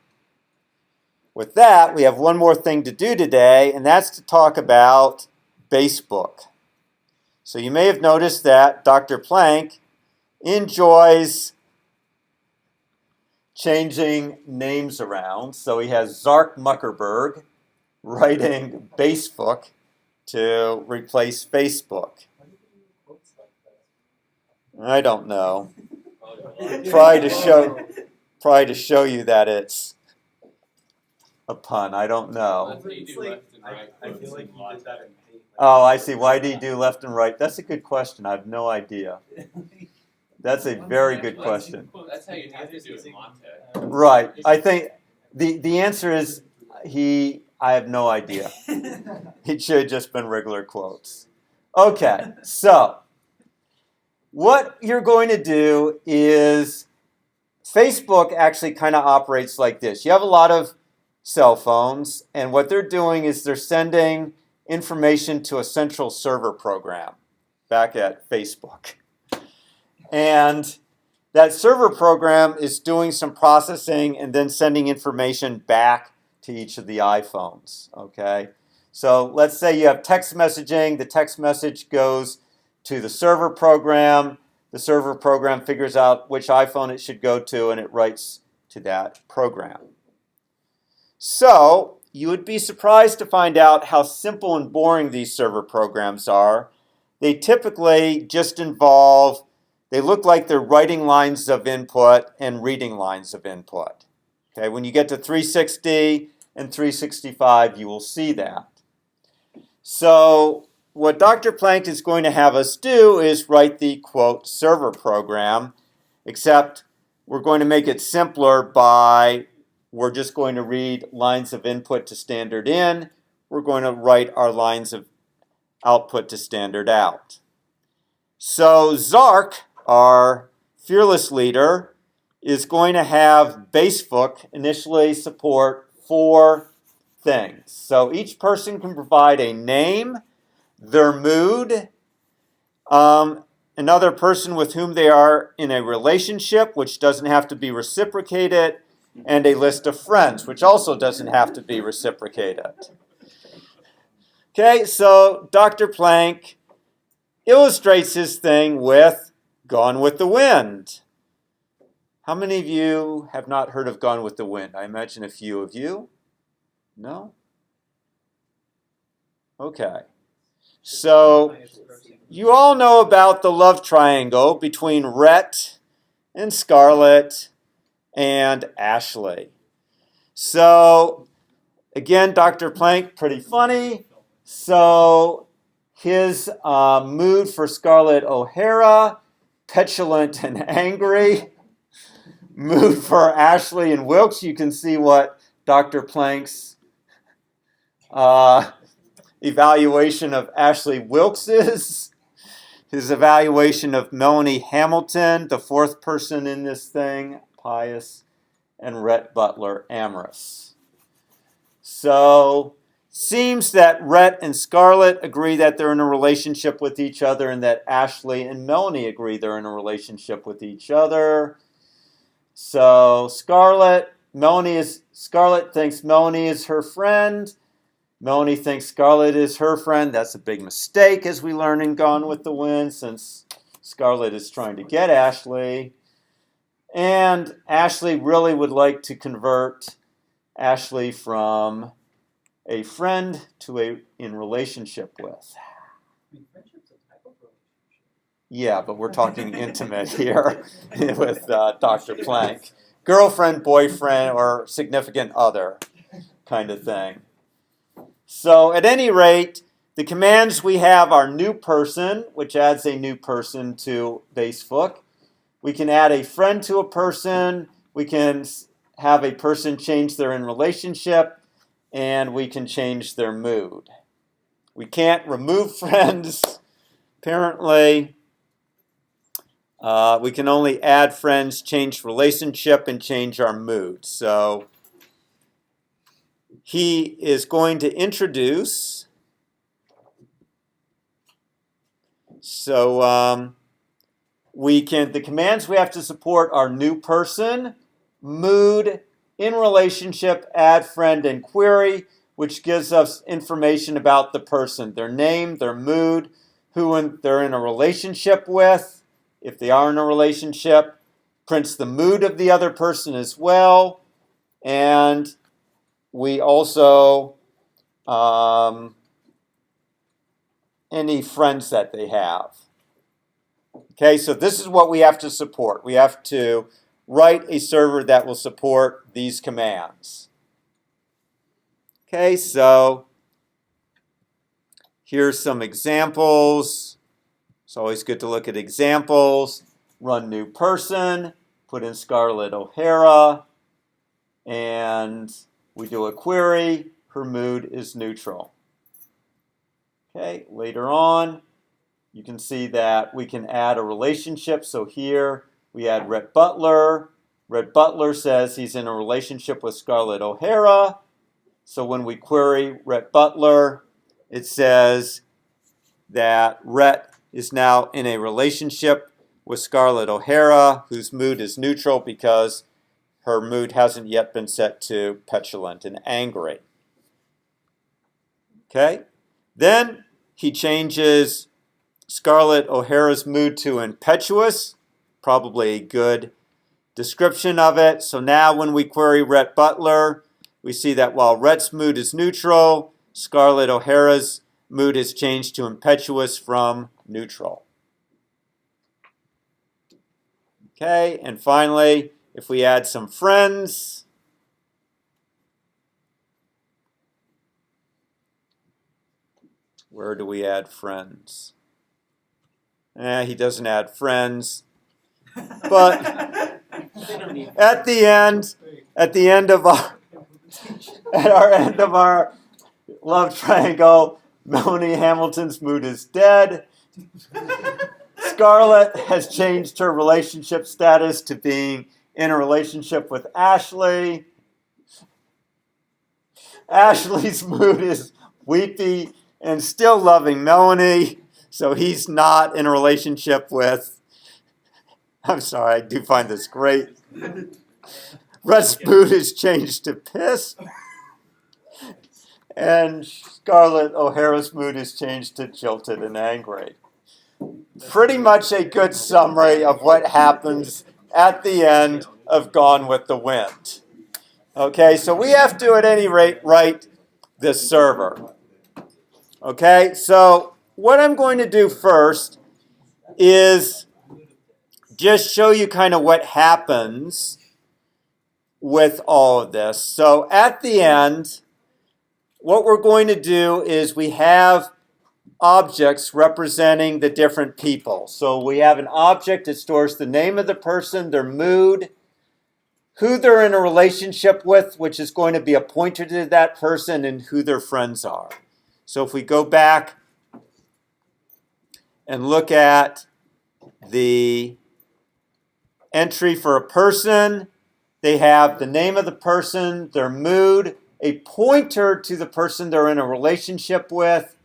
With that, we have one more thing to do today, and that's to talk about Basebook. So you may have noticed that Dr. Plank enjoys changing names around. So he has Zark Muckerberg writing Basebook to replace Facebook. I don't know. Probably to show you that it's a pun. I don't know. That's how you do left and right. I feel like you did that in paint. Oh, I see. Why do you do left and right? That's a good question. I have no idea. That's a very good question. That's how you have to do it in LaTeX. Right. I think the answer is I have no idea. It should have just been regular quotes. Okay, so what you're going to do is Facebook actually kind of operates like this. You have a lot of cell phones, and what they're doing is they're sending information to a central server program back at Facebook. And that server program is doing some processing and then sending information back to each of the iPhones, okay? So let's say you have text messaging. The text message goes to the server program. The server program figures out which iPhone it should go to, and it writes to that program. So you would be surprised to find out how simple and boring these server programs are. they typically just involve, they look like they're writing lines of input and reading lines of input. Okay, when you get to 360 and 365, you will see that. So what Dr. Plank is going to have us do is write the quote server program, except we're going to make it simpler by, we're just going to read lines of input to standard in. We're going to write our lines of output to standard out. So Zark, our fearless leader, is going to have Basefook initially support 4 things. So each person can provide a name, their mood, another person with whom they are in a relationship, which doesn't have to be reciprocated, and a list of friends, which also doesn't have to be reciprocated. Okay, so Dr. Plank illustrates his thing with Gone with the Wind. How many of you have not heard of Gone with the Wind? I imagine a few of you. No? Okay. So you all know about the love triangle between Rhett and Scarlett and Ashley. So again, Dr. Plank, pretty funny. So his mood for Scarlett O'Hara, petulant and angry. Mood for Ashley and Wilkes, you can see what Dr. Plank's evaluation of Ashley Wilkes is. His evaluation of Melanie Hamilton, the 4th person in this thing, pious, and Rhett Butler, amorous. So, seems that Rhett and Scarlett agree that they're in a relationship with each other, and that Ashley and Melanie agree they're in a relationship with each other. So Scarlett thinks Melanie is her friend. Melanie thinks Scarlett is her friend. That's a big mistake, as we learn in Gone with the Wind, since Scarlett is trying to get Ashley. And Ashley really would like to convert Ashley from a friend to a in relationship with. Yeah, but we're talking intimate here with Dr. Plank. Girlfriend, boyfriend, or significant other kind of thing. So at any rate, the commands we have are new person, which adds a new person to Basefook. We can add a friend to a person. We can have a person change their in relationship, and we can change their mood. We can't remove friends, apparently. We can only add friends, change relationship, and change our mood. So he is going to introduce. So the commands we have to support are new person, mood, in relationship, add friend, and query, which gives us information about the person, their name, their mood, who they're in a relationship with, if they are in a relationship, prints the mood of the other person as well, and we also any friends that they have. Okay, so this is what we have to support. We have to write a server that will support these commands. Okay, so here's some examples. It's always good to look at examples. Run new person, put in Scarlett O'Hara, and we do a query. Her mood is neutral. Okay, later on, you can see that we can add a relationship. So here we add Rhett Butler. Rhett Butler says he's in a relationship with Scarlett O'Hara. So when we query Rhett Butler, it says that Rhett is now in a relationship with Scarlett O'Hara, whose mood is neutral because her mood hasn't yet been set to petulant and angry. Okay? Then he changes Scarlett O'Hara's mood to impetuous, probably a good description of it. So now when we query Rhett Butler, we see that while Rhett's mood is neutral, Scarlett O'Hara's mood has changed to impetuous from neutral. Okay, and finally, if we add some friends, where do we add friends? He doesn't add friends. But at the end of our love triangle, Melanie Hamilton's mood is dead. Scarlett has changed her relationship status to being in a relationship with Ashley. Ashley's mood is weepy and still loving Melanie, so he's not in a relationship with, I'm sorry, I do find this great. Rhett's mood is changed to pissed. And Scarlett O'Hara's mood is changed to jilted and angry. Pretty much a good summary of what happens at the end of Gone with the Wind. Okay, so we have to, at any rate, write this server. Okay, so what I'm going to do first is just show you kind of what happens with all of this. So at the end, what we're going to do is we have objects representing the different people. So we have an object that stores the name of the person, their mood, who they're in a relationship with, which is going to be a pointer to that person, and who their friends are. So if we go back and look at the entry for a person, they have the name of the person, their mood, a pointer to the person they're in a relationship with,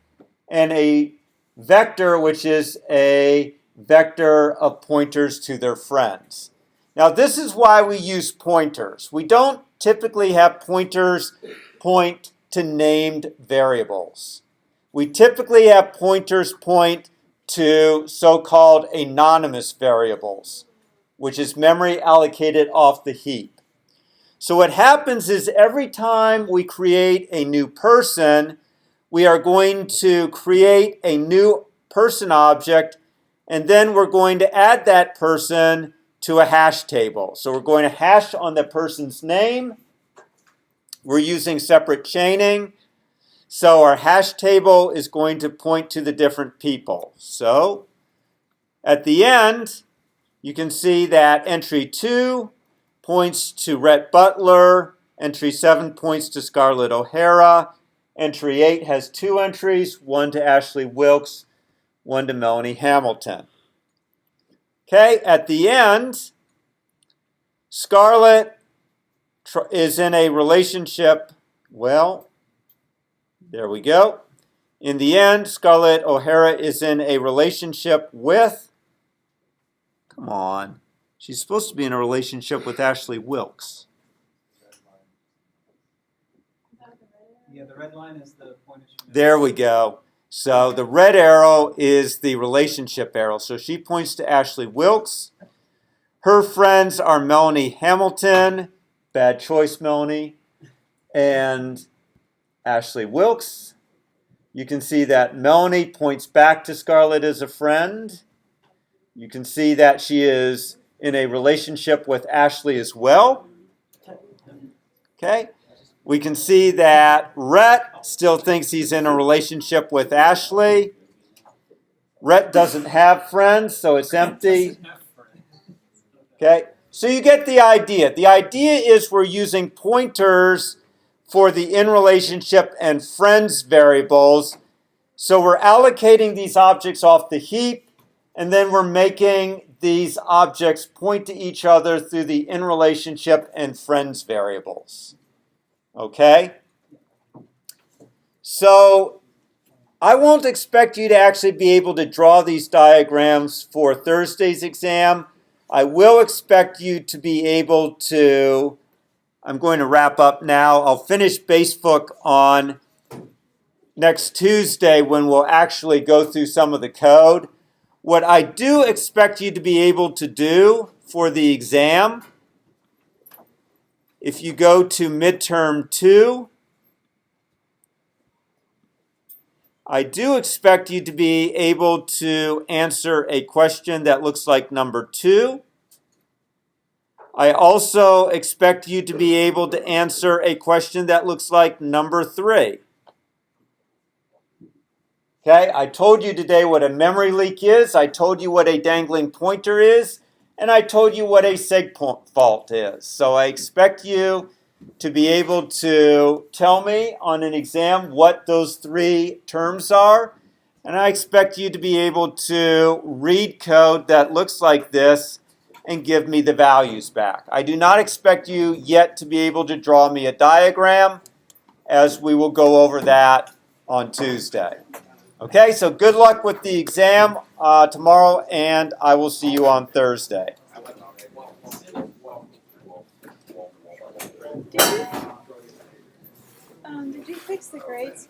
and a vector, which is a vector of pointers to their friends. Now, this is why we use pointers. We don't typically have pointers point to named variables. We typically have pointers point to so-called anonymous variables, which is memory allocated off the heap. So what happens is every time we create a new person, we are going to create a new person object, and then we're going to add that person to a hash table. So we're going to hash on the person's name. We're using separate chaining. So our hash table is going to point to the different people. So at the end, you can see that entry 2 points to Rhett Butler. Entry 7 points to Scarlett O'Hara. Entry 8 has 2 entries, one to Ashley Wilkes, one to Melanie Hamilton. Okay, at the end, Scarlett is in a relationship, well, there we go. In the end, Scarlett O'Hara is in a relationship with, come on, she's supposed to be in a relationship with Ashley Wilkes. Yeah, the red line is the point. There we go. So the red arrow is the relationship arrow. So she points to Ashley Wilkes. Her friends are Melanie Hamilton, bad choice Melanie, and Ashley Wilkes. You can see that Melanie points back to Scarlett as a friend. You can see that she is in a relationship with Ashley as well. Okay. We can see that Rhett still thinks he's in a relationship with Ashley. Rhett doesn't have friends, so it's empty. Okay, so you get the idea. The idea is we're using pointers for the in relationship and friends variables. So we're allocating these objects off the heap, and then we're making these objects point to each other through the in relationship and friends variables. Okay? So I won't expect you to actually be able to draw these diagrams for Thursday's exam. I will expect you to be able to, I'm going to wrap up now. I'll finish Basebook on next Tuesday when we'll actually go through some of the code. What I do expect you to be able to do for the exam, if you go to midterm 2, I do expect you to be able to answer a question that looks like number 2. I also expect you to be able to answer a question that looks like number 3. Okay, I told you today what a memory leak is, I told you what a dangling pointer is, and I told you what a seg fault is. So I expect you to be able to tell me on an exam what those 3 terms are, and I expect you to be able to read code that looks like this and give me the values back. I do not expect you yet to be able to draw me a diagram, as we will go over that on Tuesday. Okay, so good luck with the exam tomorrow, and I will see you on Thursday. Did you fix the grades?